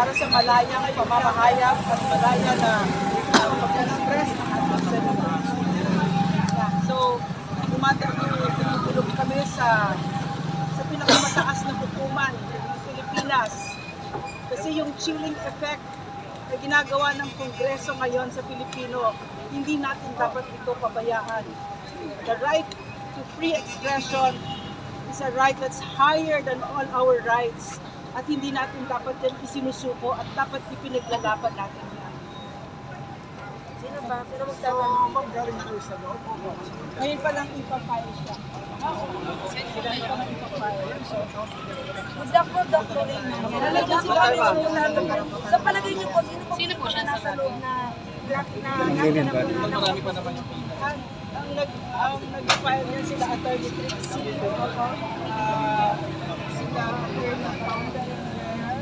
para sa malayang pamamahayag at malaya na pag-express ng ating senators. So, tumutulog kami sa pinakamataas na hukuman ng Pilipinas. Kasi yung chilling effect na ginagawa ng Kongreso ngayon sa Pilipino, hindi natin dapat ito pabayaan. The right to free expression is a right that's higher than all our rights at hindi natin dapat yan isinusuko at dapat ipinaglalaban natin yan. Sino ba? Sino So, magtatanong? ma'am, galing na kayo sa loob. Ngayon pa lang ipapile siya. Ngayon pa lang ipapile. Doktor rin na. Nalagyan si Kami sa palagay niyo po, sino po siya nasa loob na Marami pa naman yung Ang nag-file niya sila Attorney Trixie, sila Attorney Founder,